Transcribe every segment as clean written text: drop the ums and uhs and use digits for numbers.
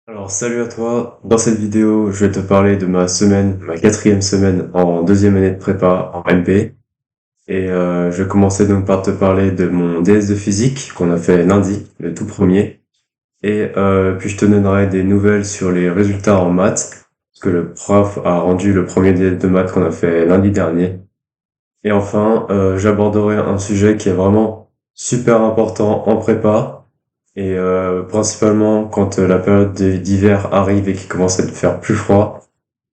Alors salut à toi, dans cette vidéo je vais te parler de ma semaine, ma quatrième semaine en deuxième année de prépa en MP. Et je vais commencer donc par te parler de mon DS de physique qu'on a fait lundi, le tout premier. Et puis je te donnerai des nouvelles sur les résultats en maths, parce que le prof a rendu le premier DS de maths qu'on a fait lundi dernier. Et enfin, j'aborderai un sujet qui est vraiment super important en prépa, et principalement quand la période d'hiver arrive et qu'il commence à faire plus froid,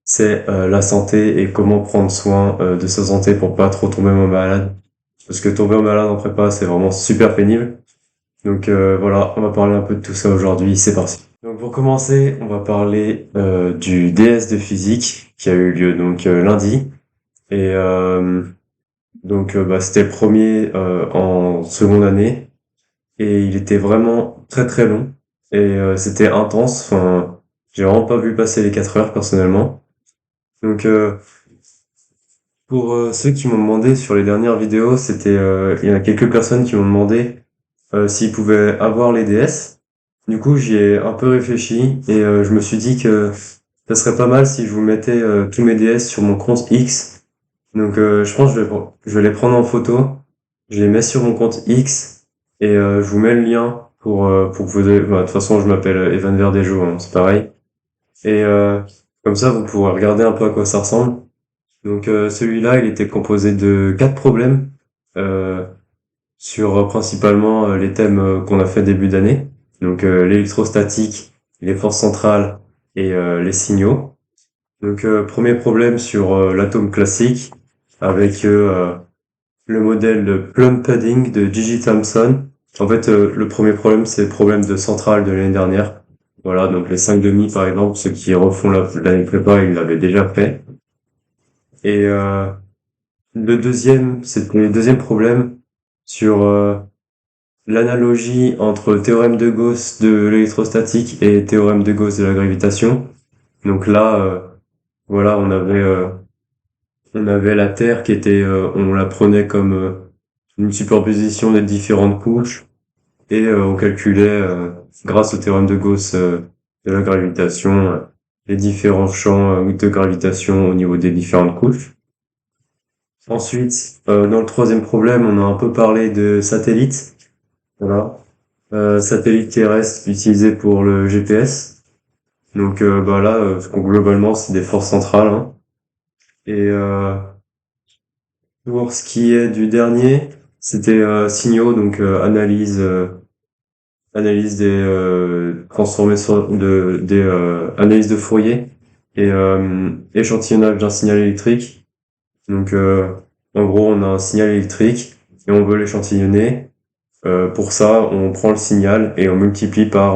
c'est la santé et comment prendre soin de sa santé pour pas trop tomber malade. Parce que tomber malade en prépa, c'est vraiment super pénible. Donc voilà, on va parler un peu de tout ça aujourd'hui, c'est parti. Donc pour commencer, on va parler du DS de physique qui a eu lieu donc lundi. Et c'était le premier en seconde année et il était vraiment très très long et c'était intense. Enfin, j'ai vraiment pas vu passer les 4 heures personnellement. Donc pour ceux qui m'ont demandé sur les dernières vidéos, il y a quelques personnes qui m'ont demandé s'ils pouvaient avoir les DS. Du coup, j'y ai un peu réfléchi et je me suis dit que ça serait pas mal si je vous mettais tous mes DS sur mon compte X. Donc je pense que je vais les prendre en photo, je les mets sur mon compte X et je vous mets le lien pour que vous de toute façon je m'appelle Evan Verdejo, hein, c'est pareil. Et comme ça vous pourrez regarder un peu à quoi ça ressemble. Donc celui-là, il était composé de 4 problèmes euh, sur principalement les thèmes qu'on a fait début d'année. Donc l'électrostatique, les forces centrales et les signaux. Donc premier problème sur l'atome classique avec le modèle de plum pudding de Gigi Thompson. En fait, le premier problème, c'est le problème de centrale de l'année dernière. Voilà, donc les 5 demi, par exemple, ceux qui refont l'année prépa, ils l'avaient déjà fait. Et c'était le deuxième problème sur l'analogie entre théorème de Gauss de l'électrostatique et théorème de Gauss de la gravitation. Donc là, voilà, on avait la Terre qui était, on la prenait comme une superposition des différentes couches et on calculait, grâce au théorème de Gauss de la gravitation, les différents champs de gravitation au niveau des différentes couches. Ensuite, dans le troisième problème, on a un peu parlé de satellites. Voilà. Satellites terrestres utilisés pour le GPS. Donc là, globalement, c'est des forces centrales, hein. Et pour ce qui est du dernier, c'était signaux, donc analyse des transformations analyse de Fourier et échantillonnage d'un signal électrique. Donc en gros, on a un signal électrique et on veut l'échantillonner. Pour ça, on prend le signal et on multiplie par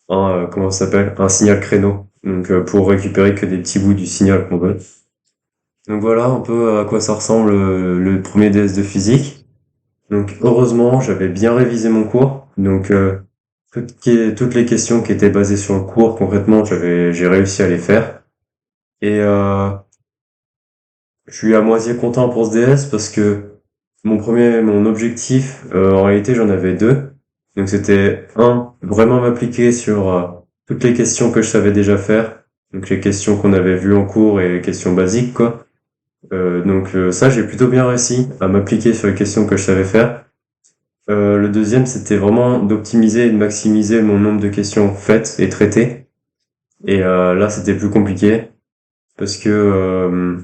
comment ça s'appelle, un signal créneau. Donc pour récupérer que des petits bouts du signal qu'on veut. Donc voilà un peu à quoi ça ressemble le premier DS de physique. Donc heureusement, j'avais bien révisé mon cours. Donc toutes les questions qui étaient basées sur le cours, concrètement, j'ai réussi à les faire. Et je suis à moitié content pour ce DS parce que mon objectif, en réalité, j'en avais deux. Donc c'était vraiment m'appliquer sur toutes les questions que je savais déjà faire. Donc les questions qu'on avait vues en cours et les questions basiques, quoi. Ça, j'ai plutôt bien réussi à m'appliquer sur les questions que je savais faire. Le deuxième, c'était vraiment d'optimiser et de maximiser mon nombre de questions faites et traitées. Et là, c'était plus compliqué parce que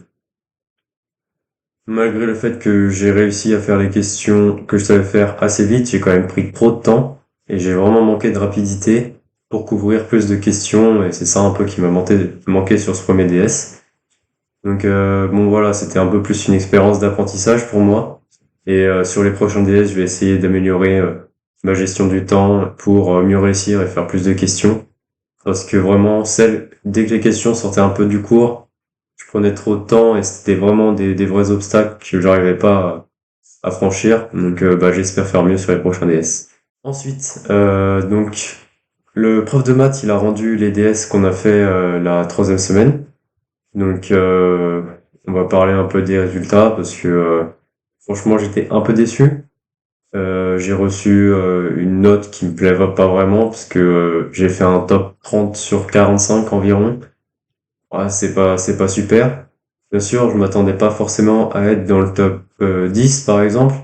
malgré le fait que j'ai réussi à faire les questions que je savais faire assez vite, j'ai quand même pris trop de temps et j'ai vraiment manqué de rapidité pour couvrir plus de questions et c'est ça un peu qui m'a manqué sur ce premier DS. Donc bon voilà, c'était un peu plus une expérience d'apprentissage pour moi. Et sur les prochains DS, je vais essayer d'améliorer ma gestion du temps pour mieux réussir et faire plus de questions. Parce que vraiment, dès que les questions sortaient un peu du cours, je prenais trop de temps et c'était vraiment des vrais obstacles que j'arrivais pas à franchir. Donc j'espère faire mieux sur les prochains DS. Ensuite, donc le prof de maths, il a rendu les DS qu'on a fait la troisième semaine. Donc on va parler un peu des résultats parce que franchement j'étais un peu déçu. J'ai reçu une note qui me plaît pas vraiment parce que j'ai fait un top 30 sur 45 environ. Ouais, c'est pas super. Bien sûr, je m'attendais pas forcément à être dans le top 10 par exemple,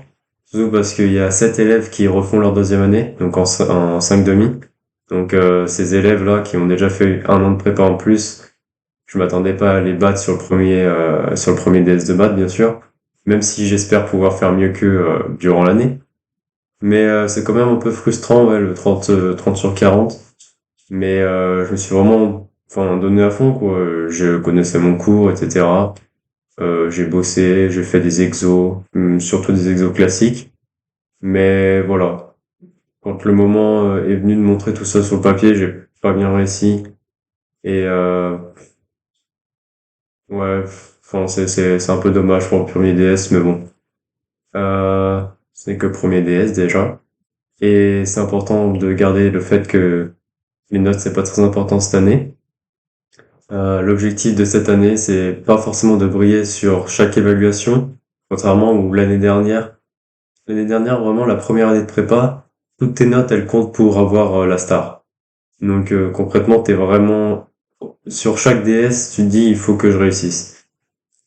surtout parce qu'il y a 7 élèves qui refont leur deuxième année, donc en 5 demi. Donc ces élèves-là qui ont déjà fait un an de prépa en plus, je m'attendais pas à les battre sur le premier DS de maths, bien sûr, même si j'espère pouvoir faire mieux qu'eux durant l'année. Mais c'est quand même un peu frustrant, ouais, le 30 sur 40. Mais je me suis vraiment donné à fond, quoi. Je connaissais mon cours, etc. J'ai bossé, j'ai fait des exos, surtout des exos classiques. Mais voilà, quand le moment est venu de montrer tout ça sur le papier, j'ai pas bien réussi. Et ouais, c'est un peu dommage pour le premier DS, mais bon. Ce n'est que le premier DS déjà. Et c'est important de garder le fait que les notes, c'est pas très important cette année. L'objectif de cette année, c'est pas forcément de briller sur chaque évaluation, contrairement où l'année dernière. L'année dernière, vraiment, la première année de prépa, toutes tes notes, elles comptent pour avoir la star. Donc concrètement, t'es vraiment sur chaque DS, tu te dis il faut que je réussisse.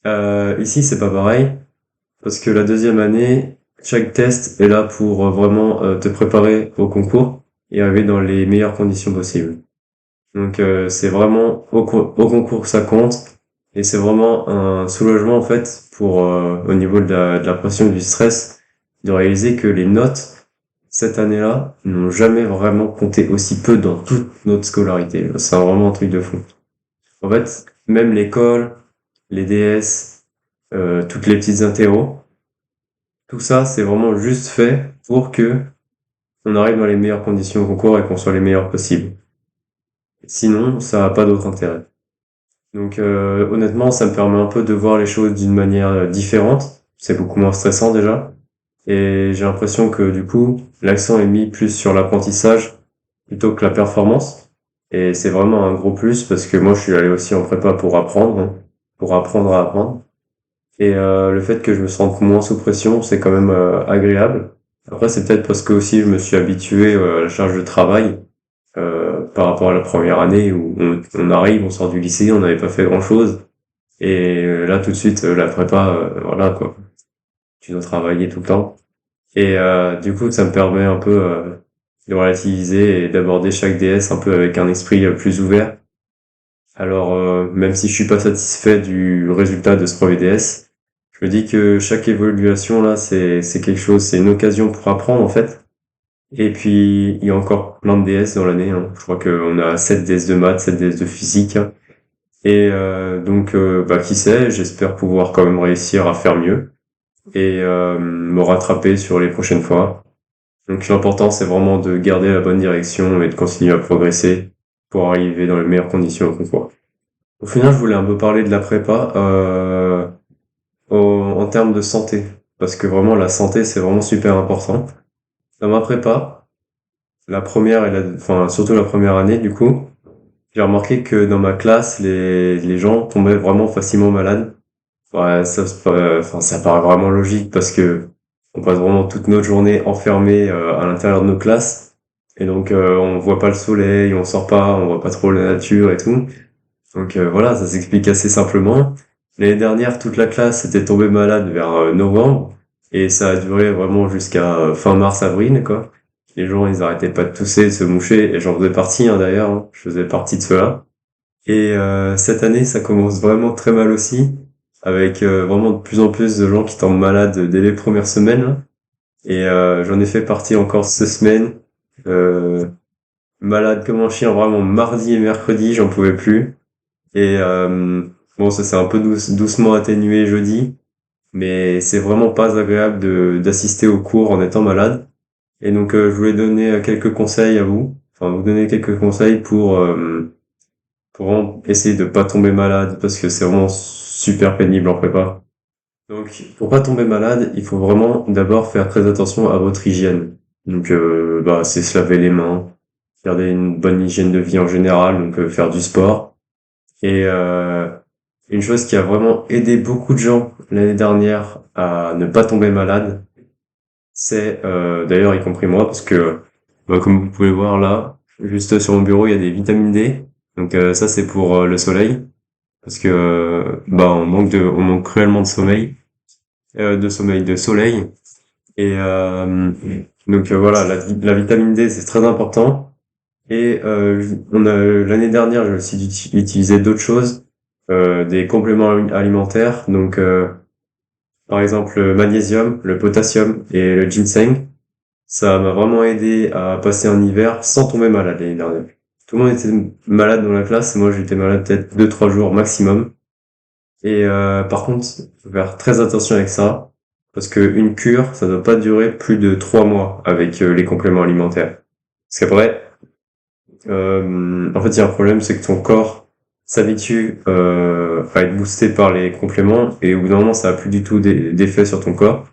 Ici, c'est pas pareil, parce que la deuxième année, chaque test est là pour vraiment te préparer au concours et arriver dans les meilleures conditions possibles. Donc c'est vraiment au concours que ça compte et c'est vraiment un soulagement en fait pour au niveau de la pression et du stress de réaliser que les notes cette année-là n'ont jamais vraiment compté aussi peu dans toute notre scolarité. C'est vraiment un truc de fou. En fait, même l'école, les DS, toutes les petites interros, tout ça c'est vraiment juste fait pour que on arrive dans les meilleures conditions au concours et qu'on soit les meilleurs possibles. Sinon, ça n'a pas d'autre intérêt. Donc honnêtement, ça me permet un peu de voir les choses d'une manière différente. C'est beaucoup moins stressant déjà. Et j'ai l'impression que du coup, l'accent est mis plus sur l'apprentissage plutôt que la performance. Et c'est vraiment un gros plus parce que moi, je suis allé aussi en prépa pour apprendre, hein, pour apprendre à apprendre. Et le fait que je me sente moins sous pression, c'est quand même agréable. Après, c'est peut-être parce que aussi je me suis habitué à la charge de travail par rapport à la première année où on arrive, on sort du lycée, on n'avait pas fait grand-chose. Et là, tout de suite, la prépa, voilà quoi, tu dois travailler tout le temps. Et du coup, ça me permet un peu de relativiser et d'aborder chaque DS un peu avec un esprit plus ouvert. Alors, même si je suis pas satisfait du résultat de ce premier DS, je me dis que chaque évaluation là, c'est quelque chose, c'est une occasion pour apprendre en fait. Et puis, il y a encore plein de DS dans l'année, hein. Je crois qu'on a 7 DS de maths, 7 DS de physique. Et donc, bah, qui sait, j'espère pouvoir quand même réussir à faire mieux et me rattraper sur les prochaines fois. Donc l'important, c'est vraiment de garder la bonne direction et de continuer à progresser pour arriver dans les meilleures conditions au concours. Au final, je voulais un peu parler de la prépa en termes de santé, parce que vraiment la santé, c'est vraiment super important. Dans ma prépa, la première et enfin surtout la première année du coup, j'ai remarqué que dans ma classe, les gens tombaient vraiment facilement malades. Ouais, ça paraît vraiment logique parce que on passe vraiment toute notre journée enfermés à l'intérieur de nos classes et donc on voit pas le soleil, on sort pas, on voit pas trop la nature et tout. Donc voilà, ça s'explique assez simplement. L'année dernière, toute la classe était tombée malade vers novembre et ça a duré vraiment jusqu'à fin mars-avril quoi. Les gens ils arrêtaient pas de tousser, de se moucher et j'en faisais partie hein, d'ailleurs, hein. Je faisais partie de ceux-là. Et cette année, ça commence vraiment très mal aussi, avec vraiment de plus en plus de gens qui tombent malades dès les premières semaines. Là. Et j'en ai fait partie encore cette semaine. Euh, Malade comme un chien, vraiment mardi et mercredi, j'en pouvais plus. Et bon, ça s'est un peu doucement atténué jeudi, mais c'est vraiment pas agréable d'assister aux cours en étant malade. Et donc je voulais donner quelques conseils à vous, enfin vous donner quelques conseils pour vraiment essayer de pas tomber malade parce que c'est vraiment super pénible en prépa. Donc, pour pas tomber malade, il faut vraiment d'abord faire très attention à votre hygiène. Donc, bah, c'est se laver les mains, garder une bonne hygiène de vie en général, donc faire du sport. Et une chose qui a vraiment aidé beaucoup de gens l'année dernière à ne pas tomber malade, c'est d'ailleurs y compris moi parce que comme vous pouvez le voir là, juste sur mon bureau, il y a des vitamines D. Donc ça c'est pour le soleil parce que on manque cruellement de soleil et voilà, la vitamine D c'est très important. Et l'année dernière, j'ai aussi utilisé d'autres choses, des compléments alimentaires, donc par exemple le magnésium, le potassium et le ginseng. Ça m'a vraiment aidé à passer un hiver sans tomber malade l'année dernière. Tout le monde était malade dans la classe, moi j'étais malade peut-être 2-3 jours maximum. Et par contre, faut faire très attention avec ça, parce que une cure, ça doit pas durer plus de 3 mois avec les compléments alimentaires. Parce qu'après, en fait, il y a un problème, c'est que ton corps s'habitue à être boosté par les compléments, et au bout d'un moment, ça a plus du tout d'effet sur ton corps.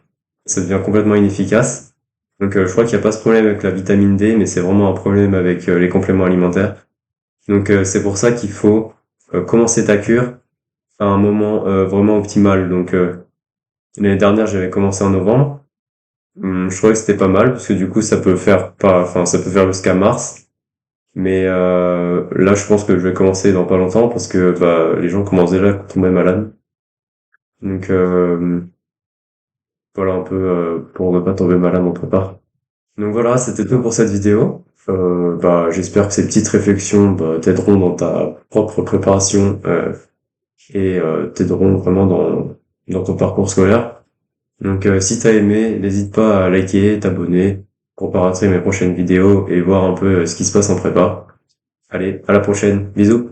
Ça devient complètement inefficace. Donc, je crois qu'il n'y a pas ce problème avec la vitamine D, mais c'est vraiment un problème avec les compléments alimentaires. Donc, c'est pour ça qu'il faut commencer ta cure à un moment vraiment optimal. Donc, l'année dernière, j'avais commencé en novembre. Je trouvais que c'était pas mal, parce que du coup, ça peut faire jusqu'à mars. Mais là, je pense que je vais commencer dans pas longtemps parce que les gens commencent déjà à tomber malades. Donc voilà un peu pour ne pas tomber malade on prépare. Donc voilà, c'était tout pour cette vidéo. J'espère que ces petites réflexions t'aideront dans ta propre préparation et t'aideront vraiment dans ton parcours scolaire. Donc si t'as aimé, n'hésite pas à liker, t'abonner pour pas rater mes prochaines vidéos et voir un peu ce qui se passe en prépa. Allez, à la prochaine. Bisous.